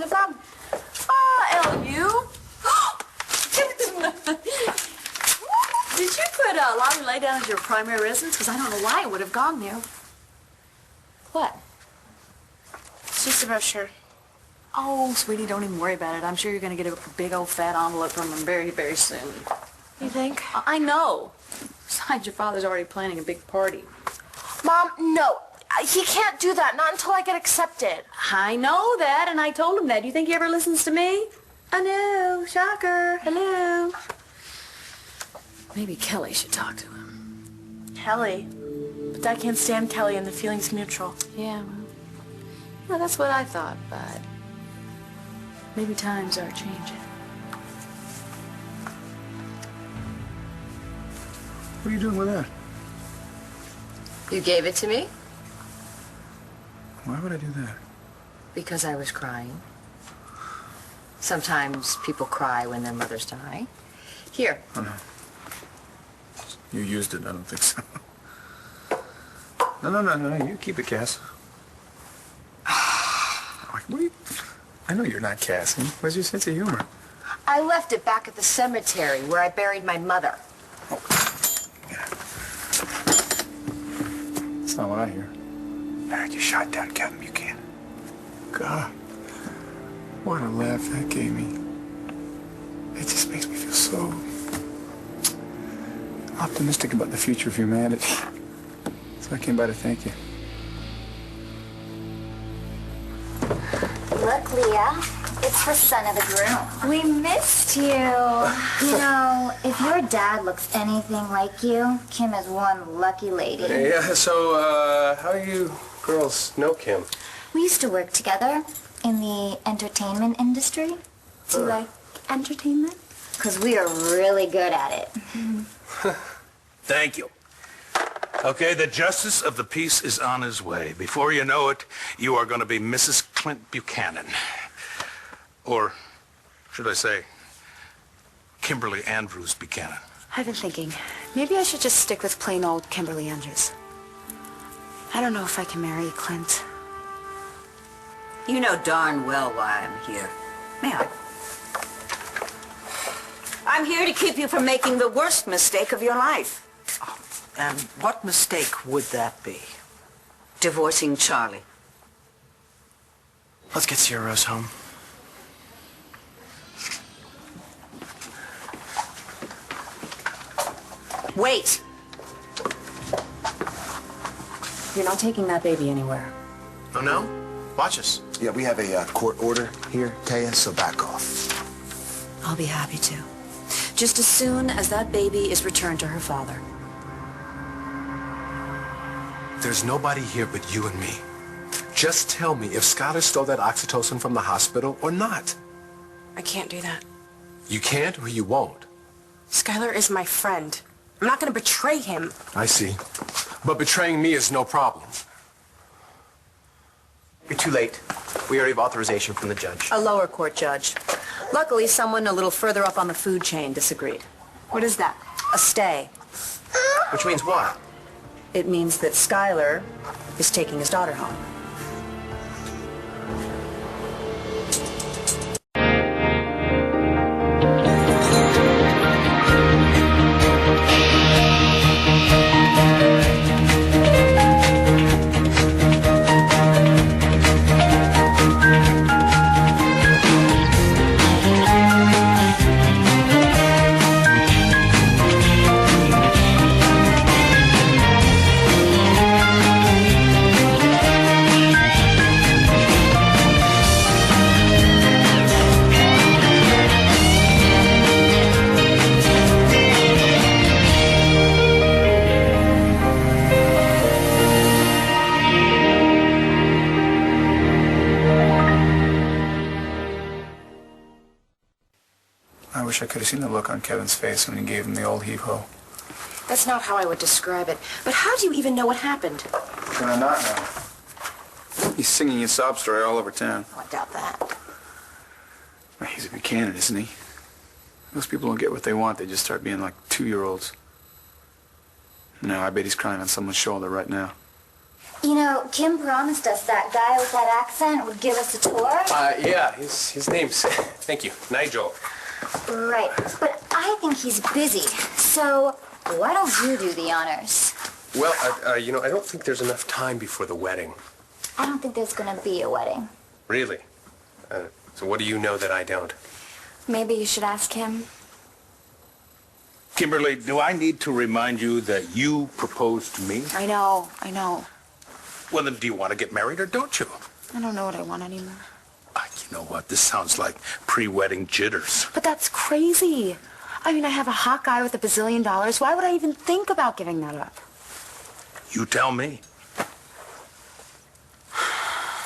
it from? LU. Did you put Lottie Lay down as your primary residence? Because I don't know why it would have gone there. What? It's just a brochure. Oh, sweetie, don't even worry about it. I'm sure you're going to get a big old fat envelope from him very, very soon. You think? I know. Besides, your father's already planning a big party. Mom, no. He can't do that. Not until I get accepted. I know that, and I told him that. Do you think he ever listens to me? I know. Shocker. Hello. Maybe Kelly should talk to him. Kelly? But I can't stand Kelly and the feeling's mutual. Yeah, well, that's what I thought, but maybe times are changing. What are you doing with that? You gave it to me? Why would I do that? Because I was crying. Sometimes people cry when their mothers die. Here. Oh, no. You used it. I don't think so. No. You keep it, Cass. What are you... I know you're not Cassie. Where's your sense of humor? I left it back at the cemetery where I buried my mother. Oh. Yeah. That's not what I hear. I heard you shot down Captain Buchanan. God. What a laugh that gave me. It just makes me feel so optimistic about the future of humanity. So I came by to thank you. Look, Leah, it's the son of the groom. We missed you. You know, if your dad looks anything like you, Kim is one lucky lady. Yeah, so, how do you girls know Kim? We used to work together in the entertainment industry. Do you like entertainment? Because we are really good at it. Thank you. Okay, the justice of the peace is on his way. Before you know it, you are going to be Mrs. Clint Buchanan. Or, should I say, Kimberly Andrews Buchanan. I've been thinking, maybe I should just stick with plain old Kimberly Andrews. I don't know if I can marry Clint. You know darn well why I'm here. May I? I'm here to keep you from making the worst mistake of your life. And what mistake would that be? Divorcing Charlie. Let's get Sierra Rose home. Wait. You're not taking that baby anywhere. Oh, no? Watch us. Yeah, we have a court order here, Taya, so back off. I'll be happy to. Just as soon as that baby is returned to her father. There's nobody here but you and me. Just tell me if Skylar stole that oxytocin from the hospital or not. I can't do that. You can't or you won't. Skylar is my friend. I'm not going to betray him. I see. But betraying me is no problem. You're too late. We already have authorization from the judge. A lower court judge. Luckily, someone a little further up on the food chain disagreed. What is that? A stay. Which means what? It means that Skylar is taking his daughter home. I wish I could have seen the look on Kevin's face when he gave him the old heave-ho. That's not how I would describe it. But how do you even know what happened? Can I not know? He's singing his sob story all over town. Oh, I doubt that. Well, he's a Buchanan, isn't he? Most people don't get what they want. They just start being like 2-year-olds. No, I bet he's crying on someone's shoulder right now. You know, Kim promised us that guy with that accent would give us a tour. Yeah, his name's, thank you, Nigel. Right, but I think he's busy. So why don't you do the honors? Well, I don't think there's enough time before the wedding. I don't think there's gonna be a wedding. Really? So what do you know that I don't? Maybe you should ask him. Kimberly, do I need to remind you that you proposed to me? I know. Well, then do you want to get married or don't you? I don't know what I want anymore. You know what? This sounds like pre-wedding jitters. But that's crazy. I mean, I have a hot guy with $1 bazillion. Why would I even think about giving that up? You tell me.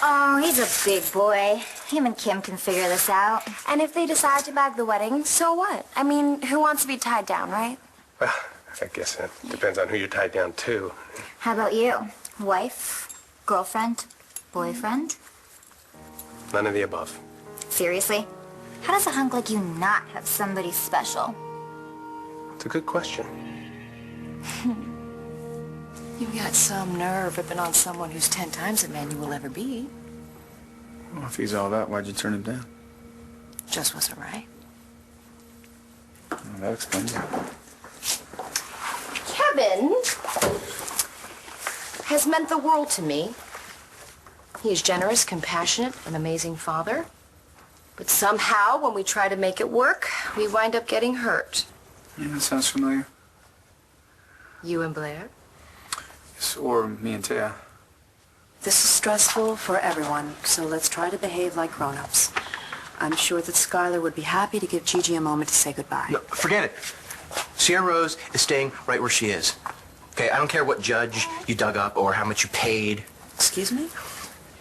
Oh, he's a big boy. Him and Kim can figure this out. And if they decide to bag the wedding, so what? I mean, who wants to be tied down, right? Well, I guess it depends on who you're tied down to. How about you? Wife? Girlfriend? Boyfriend? None of the above. Seriously? How does a hunk like you not have somebody special? It's a good question. You got some nerve ripping on someone who's 10 times the man you will ever be. Well, if he's all that, why'd you turn him down? Just wasn't right. Well, that explains it. Kevin has meant the world to me. He is generous, compassionate, an amazing father. But somehow, when we try to make it work, we wind up getting hurt. Yeah, that sounds familiar. You and Blair? Yes, or me and Taya. This is stressful for everyone, so let's try to behave like grown-ups. I'm sure that Skylar would be happy to give Gigi a moment to say goodbye. No, forget it. Sierra Rose is staying right where she is. Okay, I don't care what judge you dug up or how much you paid. Excuse me?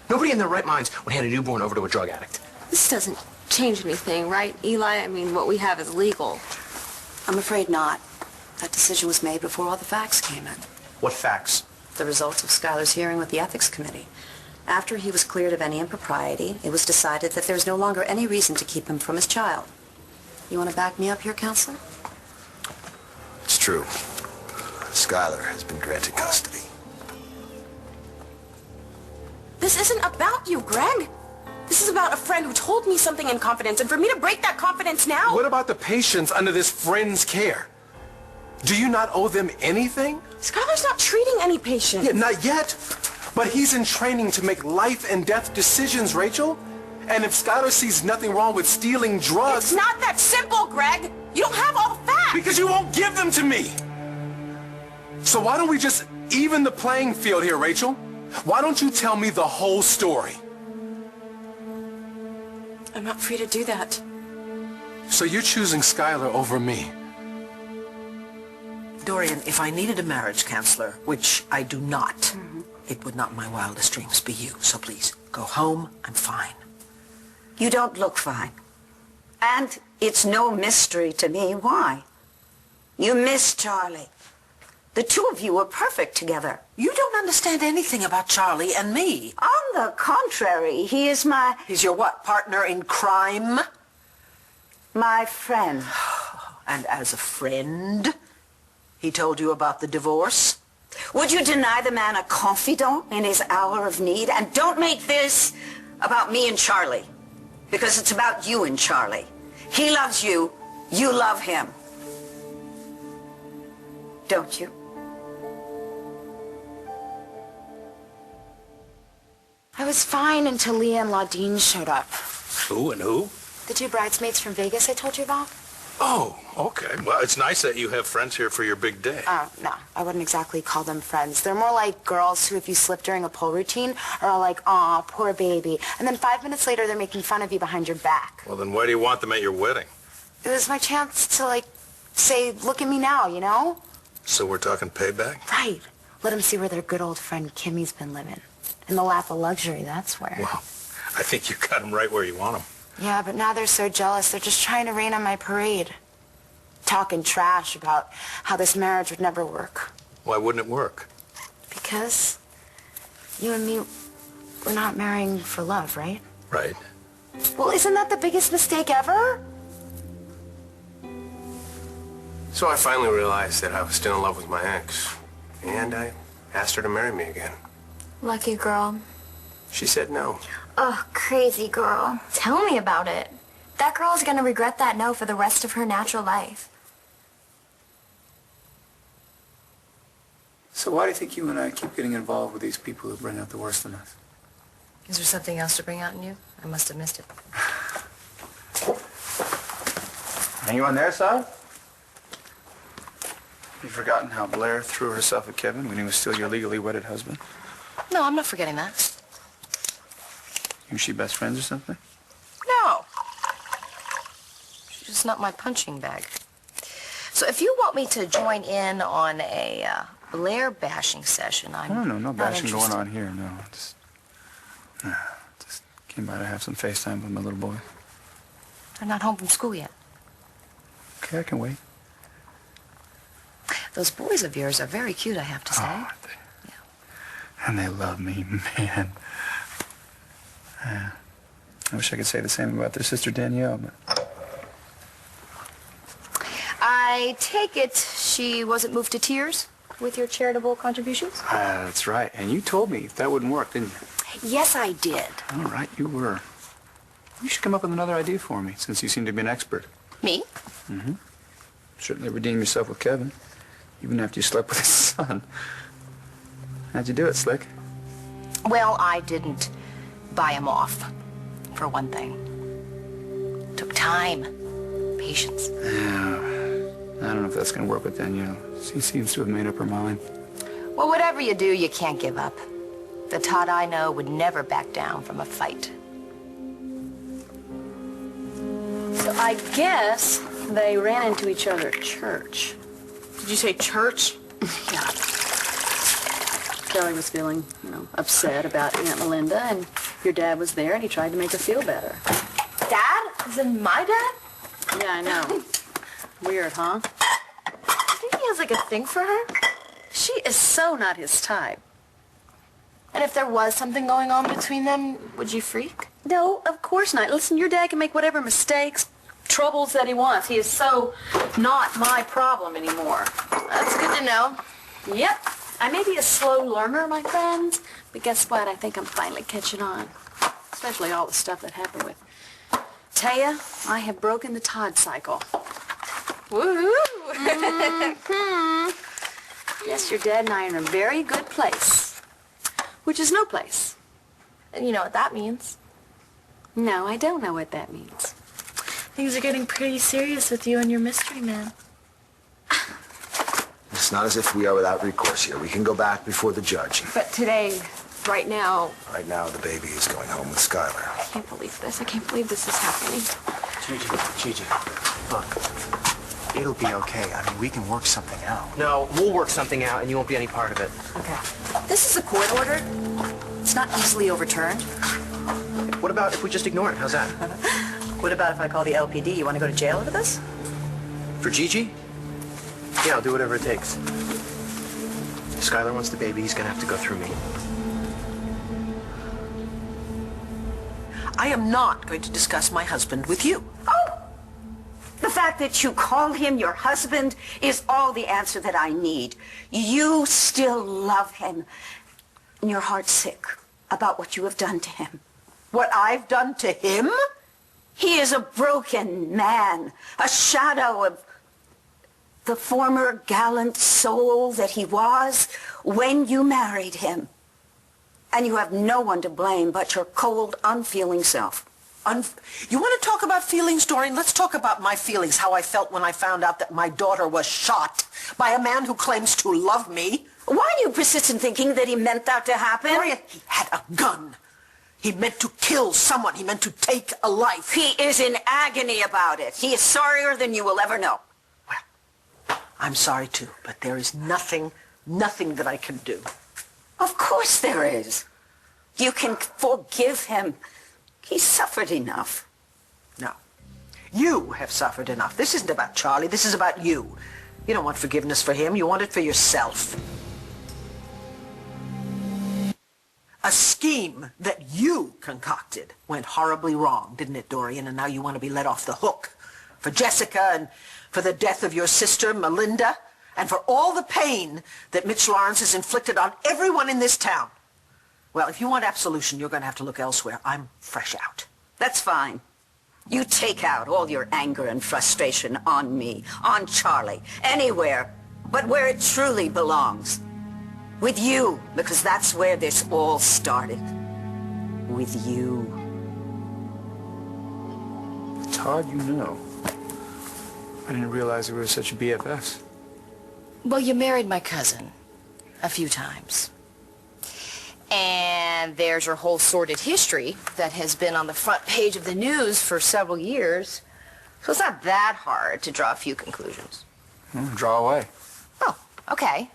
Nobody in their right minds would hand a newborn over to a drug addict. This doesn't change anything, right, Eli? I mean, what we have is legal. I'm afraid not. That decision was made before all the facts came in. What facts? The results of Skylar's hearing with the ethics committee. After he was cleared of any impropriety, it was decided that there's no longer any reason to keep him from his child. You want to back me up here, counselor? It's true. Skylar has been granted custody. This isn't about you, Greg. This is about a friend who told me something in confidence, and for me to break that confidence now... What about the patients under this friend's care? Do you not owe them anything? Skylar's not treating any patient. Yeah, not yet. But he's in training to make life and death decisions, Rachel. And if Skylar sees nothing wrong with stealing drugs... It's not that simple, Greg. You don't have all the facts. Because you won't give them to me. So why don't we just even the playing field here, Rachel? Why don't you tell me the whole story? I'm not free to do that. So you're choosing Skylar over me? Dorian, if I needed a marriage counselor, which I do not, it would not in my wildest dreams be you. So please, go home. I'm fine. You don't look fine. And it's no mystery to me why. You miss Charlie. The two of you were perfect together. You don't understand anything about Charlie and me. On the contrary, he is my... He's your what, partner in crime? My friend. And as a friend, he told you about the divorce? Would you deny the man a confidant in his hour of need? And don't make this about me and Charlie, because it's about you and Charlie. He loves you. You love him. Don't you? I was fine until Leah and Laudine showed up. Who and who? The two bridesmaids from Vegas I told you about? Oh, okay. Well, it's nice that you have friends here for your big day. Oh, no. I wouldn't exactly call them friends. They're more like girls who, if you slip during a pole routine, are all like, aw, poor baby. And then 5 minutes later, they're making fun of you behind your back. Well, then why do you want them at your wedding? It was my chance to, like, say, look at me now, you know? So we're talking payback? Right. Let them see where their good old friend Kimmy's been living. In the lap of luxury, that's where. Well, I think you got them right where you want them. Yeah, but now they're so jealous. They're just trying to rain on my parade. Talking trash about how this marriage would never work. Why wouldn't it work? Because you and me, we're not marrying for love, right? Right. Well, isn't that the biggest mistake ever? So I finally realized that I was still in love with my ex. And I asked her to marry me again. Lucky girl. She said no. Oh, crazy girl. Tell me about it. That girl's gonna regret that no for the rest of her natural life. So why do you think you and I keep getting involved with these people who bring out the worst in us? Is there something else to bring out in you? I must have missed it. Are you on their side? You've forgotten how Blair threw herself at Kevin when he was still your legally wedded husband? No, I'm not forgetting that. You and she best friends or something? No. She's just not my punching bag. So if you want me to join in on a Blair bashing session, I'm No not bashing going interested. on here, no. Just came by to have some FaceTime with my little boy. They're not home from school yet. Okay, I can wait. Those boys of yours are very cute, I have to say. Oh, and they love me, man. Yeah. I wish I could say the same about their sister Danielle, but... I take it she wasn't moved to tears with your charitable contributions? That's right. And you told me that wouldn't work, didn't you? Yes, I did. All right, you were. You should come up with another idea for me, since you seem to be an expert. Me? Mm-hmm. Certainly redeem yourself with Kevin, even after you slept with his son. How'd you do it, Slick? Well, I didn't buy him off, for one thing. Took time, patience. Yeah. I don't know if that's going to work with Danielle. She seems to have made up her mind. Well, whatever you do, you can't give up. The Todd I know would never back down from a fight. So I guess they ran into each other at church. Did you say church? Yeah. Kelly was feeling, upset about Aunt Melinda, and your dad was there, and he tried to make her feel better. Dad? Is it my dad? Yeah, I know. Weird, huh? I think he has like a thing for her. She is so not his type. And if there was something going on between them, would you freak? No, of course not. Listen, your dad can make whatever mistakes, troubles that he wants. He is so not my problem anymore. That's good to know. Yep. I may be a slow learner, my friends, but guess what? I think I'm finally catching on. Especially all the stuff that happened with Taya. I have broken the Todd cycle. Woohoo! Mm-hmm. Yes, your dad and I are in a very good place, which is no place. And you know what that means? No, I don't know what that means. Things are getting pretty serious with you and your mystery man. It's not as if we are without recourse here. We can go back before the judge. But today, right now... Right now, the baby is going home with Skylar. I can't believe this. I can't believe this is happening. Gigi, look, it'll be okay. I mean, we can work something out. No, we'll work something out, and you won't be any part of it. Okay. This is a court order. It's not easily overturned. What about if we just ignore it? How's that? What about if I call the LPD? You want to go to jail over this? For Gigi? Yeah, I'll do whatever it takes. If Skylar wants the baby, he's gonna have to go through me. I am not going to discuss my husband with you. Oh! The fact that you call him your husband is all the answer that I need. You still love him. And your heart's sick about what you have done to him. What I've done to him? He is a broken man, a shadow of the former gallant soul that he was when you married him. And you have no one to blame but your cold, unfeeling self. You want to talk about feelings, Doreen? Let's talk about my feelings, how I felt when I found out that my daughter was shot by a man who claims to love me. Why are you persistent thinking that he meant that to happen? Gloria, he had a gun. He meant to kill someone. He meant to take a life. He is in agony about it. He is sorrier than you will ever know. Well, I'm sorry too, but there is nothing that I can do. Of course there is. You can forgive him. He suffered enough. No. You have suffered enough. This isn't about Charlie. This is about you. You don't want forgiveness for him. You want it for yourself. A scheme that you concocted went horribly wrong, didn't it, Dorian? And now you want to be let off the hook for Jessica and for the death of your sister, Melinda, and for all the pain that Mitch Lawrence has inflicted on everyone in this town. Well, if you want absolution, you're going to have to look elsewhere. I'm fresh out. That's fine. You take out all your anger and frustration on me, on Charlie, anywhere but where it truly belongs. With you, because that's where this all started. With you. Todd, you know. I didn't realize we were such BFFs. Well, you married my cousin a few times. And there's your whole sordid history that has been on the front page of the news for several years. So it's not that hard to draw a few conclusions. Draw away. Oh, okay.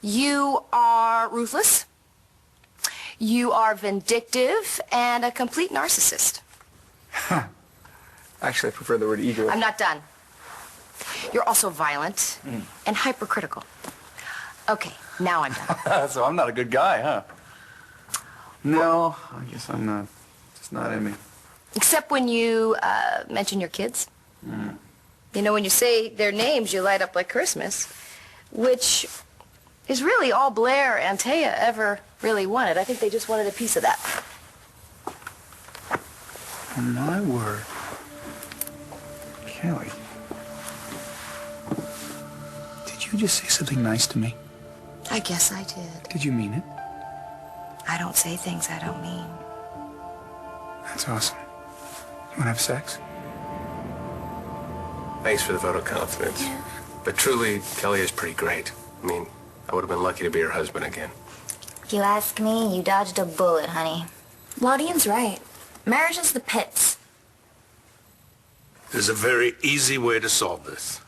You are ruthless. You are vindictive and a complete narcissist. Actually, I prefer the word ego. I'm not done. You're also violent and hypercritical. Okay, now I'm done. So I'm not a good guy, huh? No, I guess I'm not. It's not in me. Except when you mention your kids. You know, when you say their names, you light up like Christmas, which is really all Blair and Taya ever really wanted. I think they just wanted a piece of that. Oh, my word. Kelly. Did you just say something nice to me? I guess I did. Did you mean it? I don't say things I don't mean. That's awesome. You want to have sex? Thanks for the vote of confidence. But truly, Kelly is pretty great. I mean, I would have been lucky to be her husband again. If you ask me, you dodged a bullet, honey. Laudian's right. Marriage is the pits. There's a very easy way to solve this.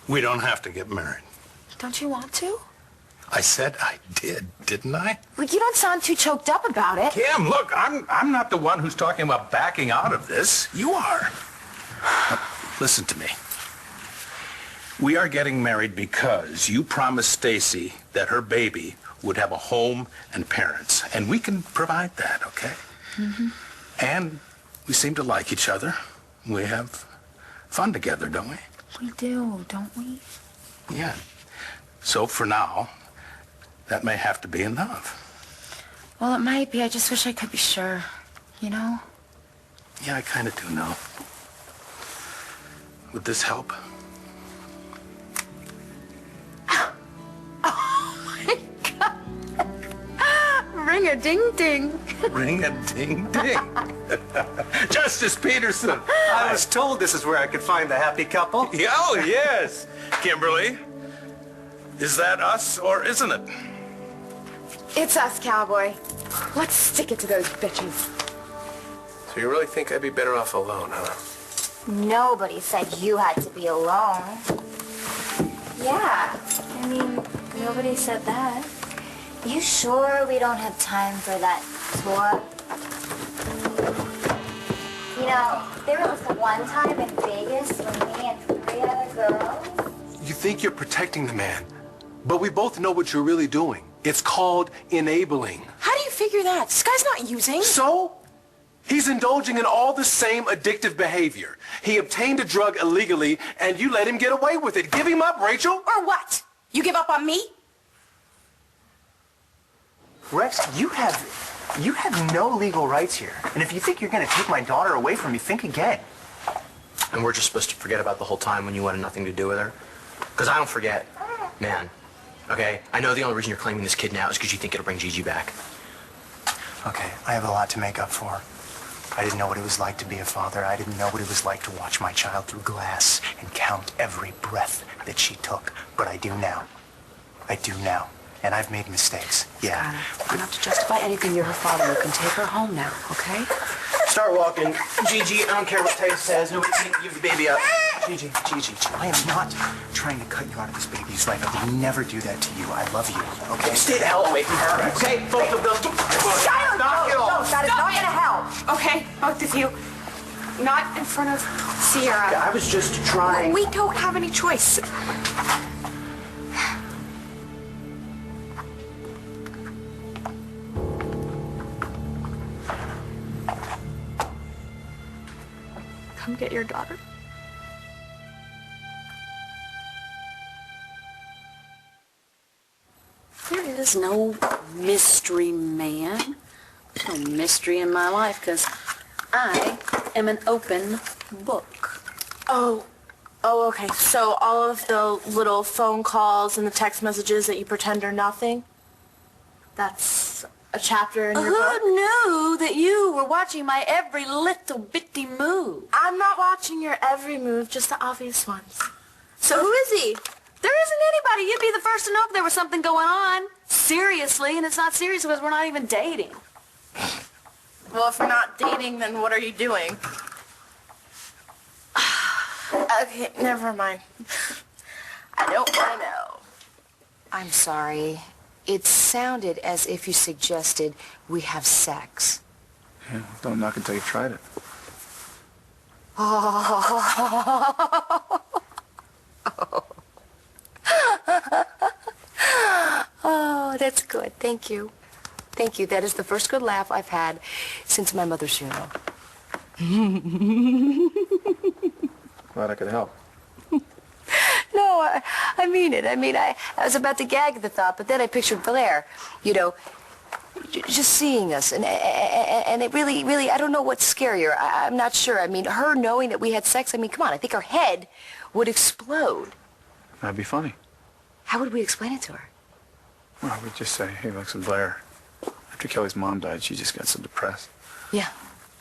We don't have to get married. Don't you want to? I said I did, didn't I? Like, you don't sound too choked up about it. Kim, look, I'm not the one who's talking about backing out of this. You are. Listen to me. We are getting married because you promised Stacy that her baby would have a home and parents, and we can provide that, okay? And we seem to like each other. We have fun together, don't we? We do, don't we? Yeah. So for now, that may have to be enough. Well, it might be. I just wish I could be sure, you know? Yeah, I kind of do know. Would this help? Ring-a-ding-ding. Ring-a-ding-ding. Justice Peterson. I was told this is where I could find the happy couple. Oh, yes. Kimberly, is that us or isn't it? It's us, cowboy. Let's stick it to those bitches. So you really think I'd be better off alone, huh? Nobody said you had to be alone. Yeah, I mean, nobody said that. You sure we don't have time for that tour? You know, there was one time in Vegas when me and 3 other girls... You think you're protecting the man, but we both know what you're really doing. It's called enabling. How do you figure that? This guy's not using. So? He's indulging in all the same addictive behavior. He obtained a drug illegally, and you let him get away with it. Give him up, Rachel. Or what? You give up on me? Rex, you have no legal rights here. And if you think you're going to take my daughter away from me, think again. And we're just supposed to forget about the whole time when you wanted nothing to do with her? Because I don't forget, man. Okay? I know the only reason you're claiming this kid now is because you think it'll bring Gigi back. Okay, I have a lot to make up for. I didn't know what it was like to be a father. I didn't know what it was like to watch my child through glass and count every breath that she took. But I do now. I do now. And I've made mistakes. Yeah. You don't have to justify anything. You're her father. You can take her home now, okay? Start walking. Gigi, I don't care what Tay says. Nobody can give the baby up. Gigi, I am not trying to cut you out of this baby's life. I would never do that to you. I love you, okay? Stay the hell away from her, okay? Both of them. Shut up! No, that is not gonna help. Okay, both of you. Not in front of Sierra. I was just trying. We don't have any choice. Come get your daughter. There is no mystery man. No mystery in my life, because I am an open book. Oh, okay. So all of the little phone calls and the text messages that you pretend are nothing, that's a chapter in your book? Who knew that you were watching my every little bitty move? I'm not watching your every move, just the obvious ones. So who is he? There isn't anybody. You'd be the first to know if there was something going on. Seriously, and it's not serious because we're not even dating. Well, if we're not dating, then what are you doing? Okay, never mind. I don't want to know. I'm sorry. It sounded as if you suggested we have sex. Yeah, don't knock until you've tried it. Oh, that's good. Thank you. Thank you. That is the first good laugh I've had since my mother's funeral. Glad I could help. No, I mean it. I was about to gag at the thought, but then I pictured Blair, you know, just seeing us. And it really, I don't know what's scarier. I'm not sure. I mean, her knowing that we had sex, I mean, come on, I think her head would explode. That'd be funny. How would we explain it to her? Well, we'd just say, hey, listen, Blair, after Kelly's mom died, she just got so depressed. Yeah.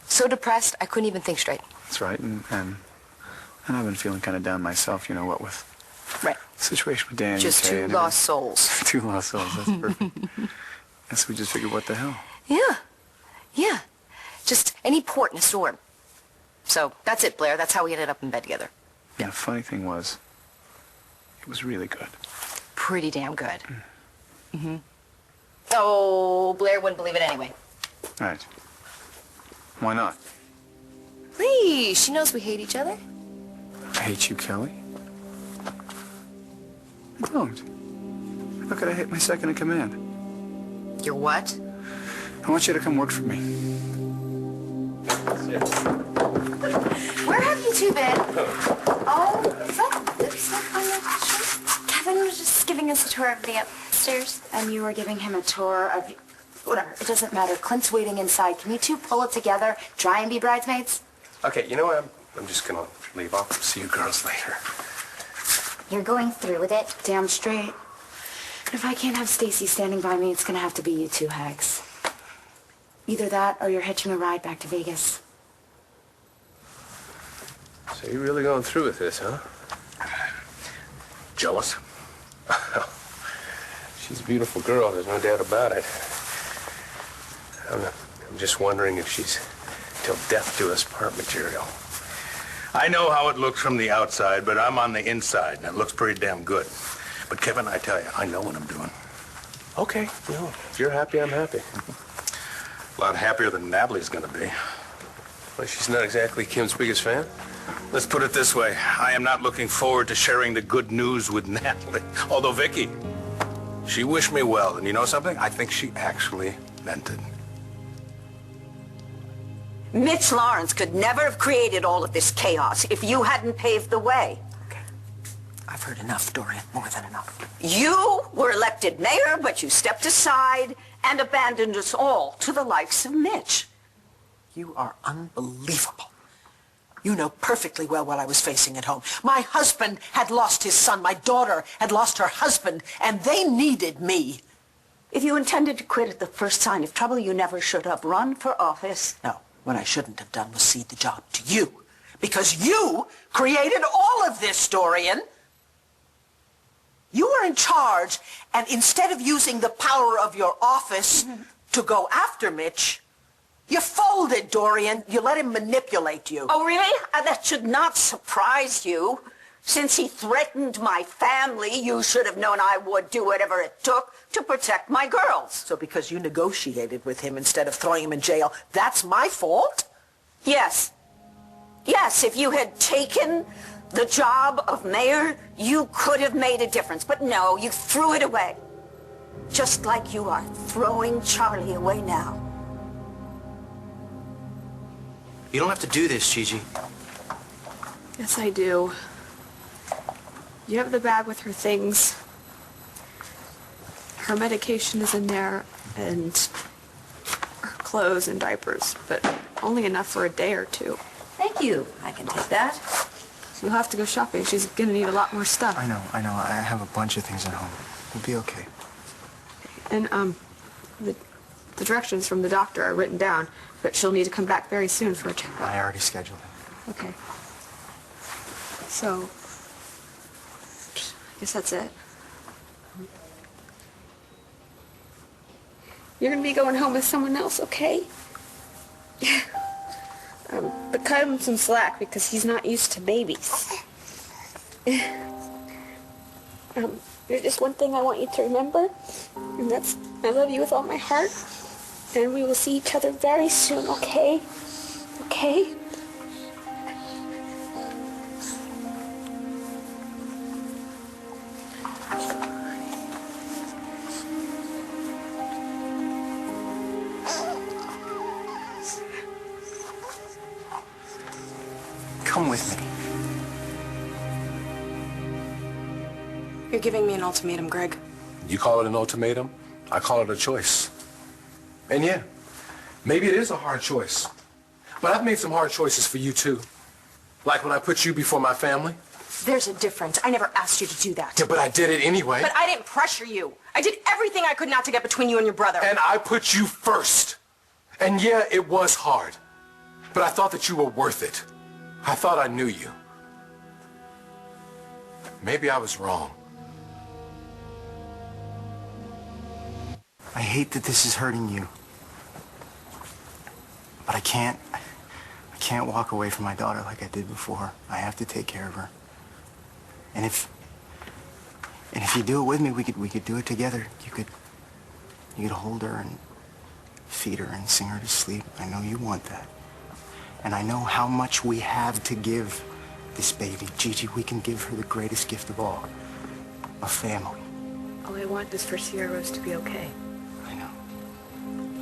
So depressed, I couldn't even think straight. That's right, and I've been feeling kind of down myself, you know, what with right. The situation with Dan. Just and Tay two and lost souls. Two lost souls, that's perfect. And so we just figured, what the hell? Yeah. Just any port in a storm. So that's it, Blair. That's how we ended up in bed together. And the funny thing was, it was really good. Pretty damn good. Mm-hmm. Oh, Blair wouldn't believe it anyway. Right. Why not? Please, she knows we hate each other. I hate you, Kelly. I don't. How could I hate my second in command? Your what? I want you to come work for me. Where have you two been? Oh, is that lipstick on your shirt? Kevin was just giving us a tour of the upstairs, and you were giving him a tour of... Whatever, it doesn't matter. Clint's waiting inside. Can you two pull it together, try and be bridesmaids? Okay, you know what? I'm just gonna leave. I'll see you girls later. You're going through with it? Damn straight. And if I can't have Stacy standing by me, it's gonna have to be you two hags. Either that, or you're hitching a ride back to Vegas. So you're really going through with this, huh? Jealous? She's a beautiful girl, there's no doubt about it. I'm just wondering if she's till death do us part material. I know how it looks from the outside, but I'm on the inside, and it looks pretty damn good. But Kevin, I tell you, I know what I'm doing. Okay, no, if you're happy, I'm happy. A lot happier than Natalie's gonna be. Well, she's not exactly Kim's biggest fan. Let's put it this way. I am not looking forward to sharing the good news with Natalie. Although Vicky, she wished me well, and you know something? I think she actually meant it. Mitch Lawrence could never have created all of this chaos if you hadn't paved the way. Okay. I've heard enough, Dorian. More than enough. You were elected mayor, but you stepped aside and abandoned us all to the likes of Mitch. You are unbelievable. You know perfectly well what I was facing at home. My husband had lost his son. My daughter had lost her husband, and they needed me. If you intended to quit at the first sign of trouble, you never should have run for office. No. What I shouldn't have done was cede the job to you. Because you created all of this, Dorian. You were in charge, and instead of using the power of your office to go after Mitch, you folded, Dorian. You let him manipulate you. Oh, really? That should not surprise you. Since he threatened my family, you should have known I would do whatever it took to protect my girls. So because you negotiated with him instead of throwing him in jail, that's my fault? Yes. Yes, if you had taken the job of mayor, you could have made a difference. But no, you threw it away. Just like you are throwing Charlie away now. You don't have to do this, Gigi. Yes, I do. You have the bag with her things. Her medication is in there. and her clothes and diapers, but only enough for a day or two. Thank you. I can take that. She'll have to go shopping. She's gonna need a lot more stuff. I know. I have a bunch of things at home. We'll be okay. And, the directions from the doctor are written down, but she'll need to come back very soon for a checkup. I already scheduled it. Okay. So, I guess that's it. You're gonna be going home with someone else, okay? But cut him some slack because he's not used to babies. There's just one thing I want you to remember, and that's I love you with all my heart, and we will see each other very soon, okay? Okay? Come with me. You're giving me an ultimatum, Greg. You call it an ultimatum, I call it a choice. And yeah, maybe it is a hard choice. But I've made some hard choices for you too. Like when I put you before my family. There's a difference. I never asked you to do that. Yeah, but I did it anyway. But I didn't pressure you. I did everything I could not to get between you and your brother. And I put you first. And yeah, it was hard. But I thought that you were worth it. I thought I knew you. Maybe I was wrong. I hate that this is hurting you. But I can't walk away from my daughter like I did before. I have to take care of her. And if you do it with me, we could do it together. You could hold her and feed her and sing her to sleep. I know you want that. And I know how much we have to give this baby. Gigi, we can give her the greatest gift of all. A family. All I want is for Sierra Rose to be okay. I know.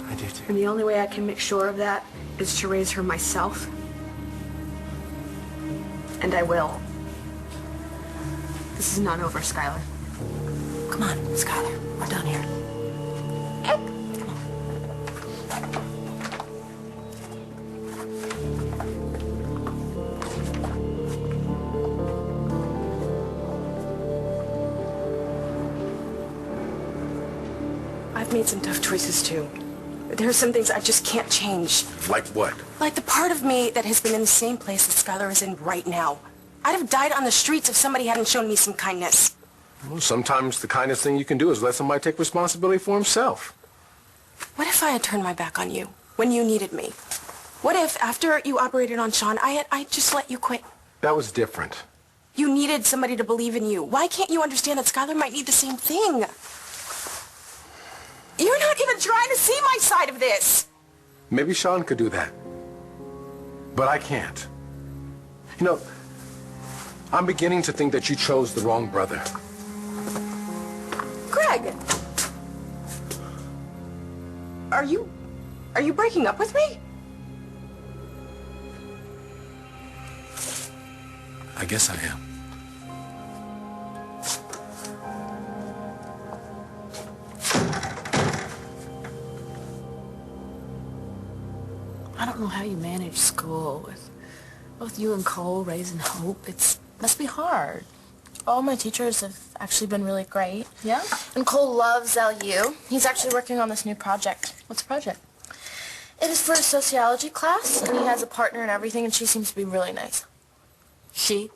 I do too. And the only way I can make sure of that is to raise her myself. And I will. This is not over, Skylar. Come on, Skylar. We're done here. I've made some tough choices too. There are some things I just can't change. Like what? Like the part of me that has been in the same place that Skylar is in right now. I'd have died on the streets if somebody hadn't shown me some kindness. Well, sometimes the kindest thing you can do is let somebody take responsibility for himself. What if I had turned my back on you when you needed me? What if, after you operated on Sean, I just let you quit? That was different. You needed somebody to believe in you. Why can't you understand that Skylar might need the same thing? You're not even trying to see my side of this. Maybe Sean could do that. But I can't. You know, I'm beginning to think that you chose the wrong brother. Greg! Are you breaking up with me? I guess I am. I don't know how you manage school with both you and Cole raising Hope. Must be hard. All my teachers have actually been really great. Yeah? And Cole loves LU. He's actually working on this new project. What's the project? It is for a sociology class, and he has a partner and everything, and she seems to be really nice. She?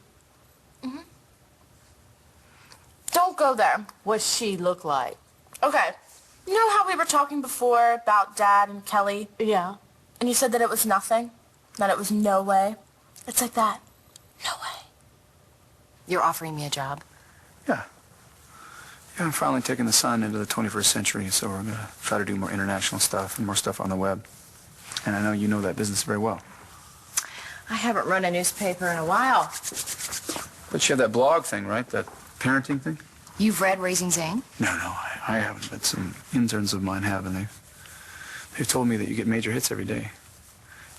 Mm-hmm. Don't go there. What's she look like? Okay. You know how we were talking before about Dad and Kelly? Yeah. And you said that it was nothing? That it was no way? It's like that. No way. You're offering me a job? Yeah. Yeah, I'm finally taking the son into the 21st century, so we're going to try to do more international stuff and more stuff on the web. And I know you know that business very well. I haven't run a newspaper in a while. But you have that blog thing, right? That parenting thing? You've read Raising Zane? No, I haven't, but some interns of mine have, and they've told me that you get major hits every day.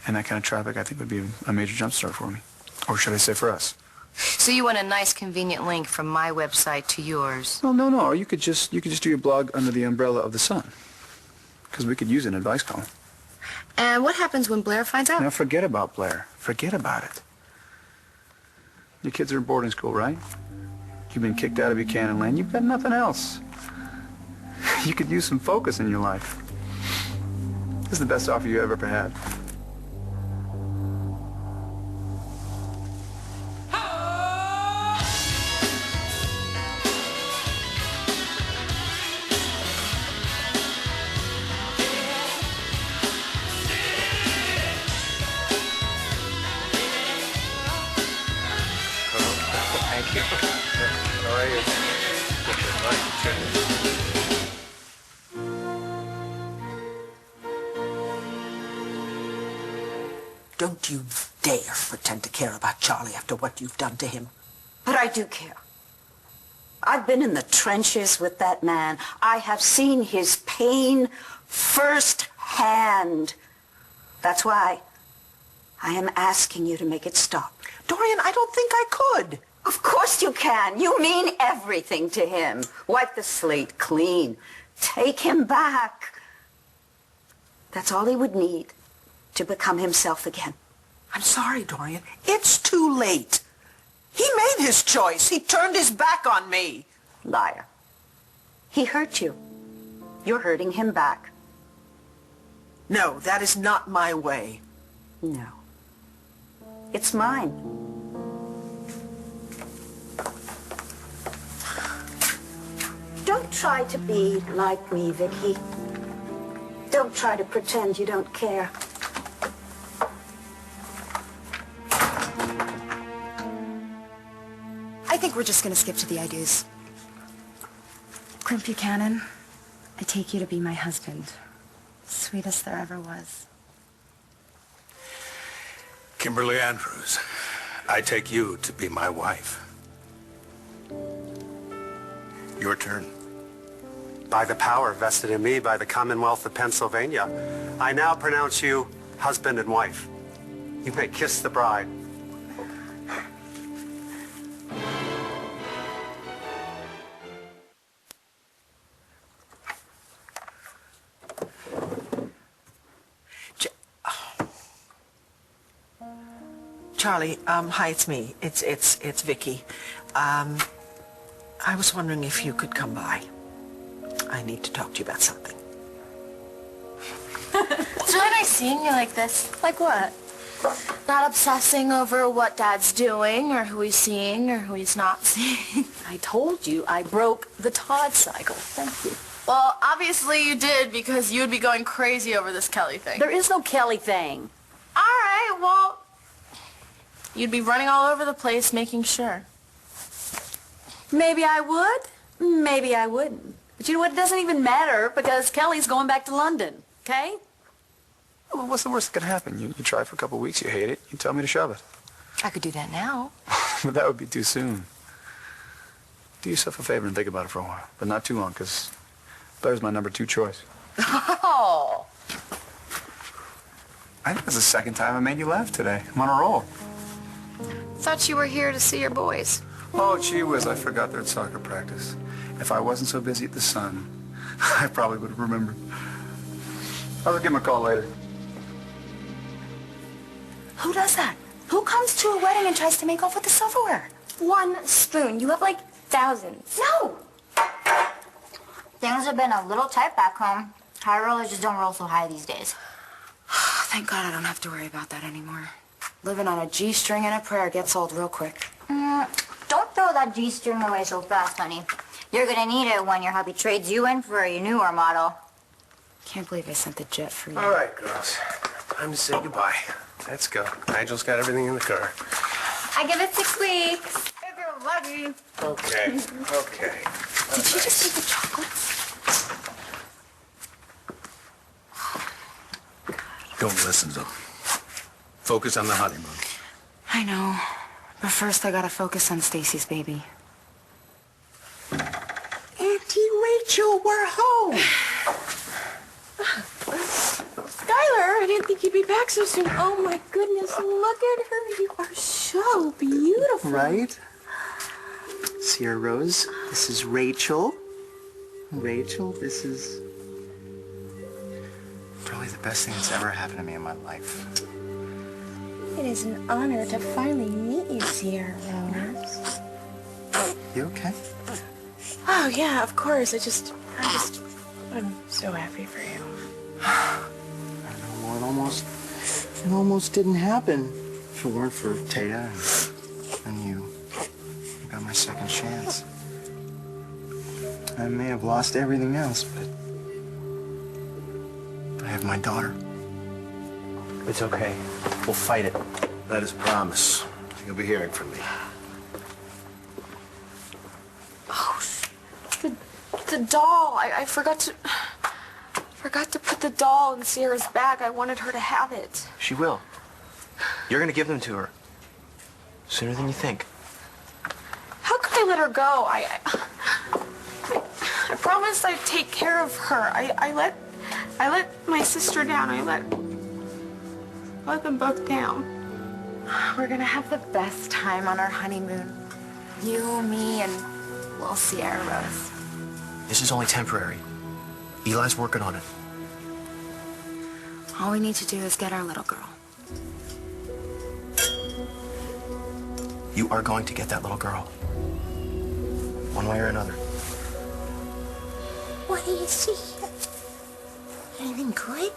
And that kind of traffic, I think, would be a major jumpstart for me. Or should I say for us? So you want a nice, convenient link from my website to yours? Well, no. Or you could just do your blog under the umbrella of the Sun. Because we could use an advice column. And what happens when Blair finds out? Now forget about Blair. Forget about it. Your kids are in boarding school, right? You've been kicked out of Buchanan land. You've got nothing else. You could use some focus in your life. This is the best offer you ever had. Thank you. How are you? Don't you dare pretend to care about Charlie after what you've done to him. But I do care. I've been in the trenches with that man. I have seen his pain firsthand. That's why I am asking you to make it stop. Dorian, I don't think I could. Of course you can. You mean everything to him. Wipe the slate clean. Take him back. That's all he would need to become himself again. I'm sorry, Dorian. It's too late. He made his choice. He turned his back on me. Liar. He hurt you. You're hurting him back. No, that is not my way. No. It's mine. Don't try to be like me, Vicky. Don't try to pretend you don't care. I think we're just gonna skip to the I do's. Clint Buchanan, I take you to be my husband. Sweetest there ever was. Kimberly Andrews, I take you to be my wife. Your turn. By the power vested in me by the Commonwealth of Pennsylvania, I now pronounce you husband and wife. You may kiss the bride. Charlie, hi, it's me. It's Vicky. I was wondering if you could come by. I need to talk to you about something. It's really nice seeing you like this. Like what? Not obsessing over what Dad's doing, or who he's seeing, or who he's not seeing. I told you I broke the Todd cycle. Thank you. Well, obviously you did, because you would be going crazy over this Kelly thing. There is no Kelly thing. All right, well, you'd be running all over the place making sure. Maybe I would, maybe I wouldn't. But you know what? It doesn't even matter because Kelly's going back to London, okay? Well, what's the worst that could happen? You try for a couple of weeks, you hate it, you tell me to shove it. I could do that now. But that would be too soon. Do yourself a favor and think about it for a while. But not too long, because Blair's my number 2 choice. Oh. I think it's the second time I made you laugh today. I'm on a roll. Thought you were here to see your boys. Oh, gee whiz, I forgot they're at soccer practice. If I wasn't so busy at the Sun, I probably would have remembered. I'll give him a call later. Who does that? Who comes to a wedding and tries to make off with the silverware? One spoon. You have like thousands. No! Things have been a little tight back home. High rollers just don't roll so high these days. Thank God I don't have to worry about that anymore. Living on a G-string and a prayer gets old real quick. Don't throw that G-string away so fast, honey. You're gonna need it when your hubby trades you in for a newer model. Can't believe I sent the jet for you. All right, girls. Time to say goodbye. Let's go. Nigel's got everything in the car. I give it 6 weeks. If you're lucky. Okay. Okay. Did she just eat the chocolates? Don't listen to them. Focus on the honeymoon. I know. But first I gotta focus on Stacy's baby. Auntie Rachel, we're home. Skylar, I didn't think you'd be back so soon. Oh my goodness, look at her. You are so beautiful. Right? Sierra Rose, this is Rachel. Rachel, this is probably the best thing that's ever happened to me in my life. It is an honor to finally meet you, Sierra Rose. You okay? Oh, yeah, of course. I'm so happy for you. Well, it almost didn't happen. If it weren't for Taya and you got my second chance. I may have lost everything else, but I have my daughter. It's okay. We'll fight it. That is a promise. You'll be hearing from me. Oh, the doll. I forgot to put the doll in Sierra's bag. I wanted her to have it. She will. You're gonna give them to her. Sooner than you think. How could I let her go? I promised I'd take care of her. I let my sister down. I let them both down. We're gonna have the best time on our honeymoon. You, me, and little Sierra Rose. This is only temporary. Eli's working on it. All we need to do is get our little girl. You are going to get that little girl. One way or another. What do you see? Anything good?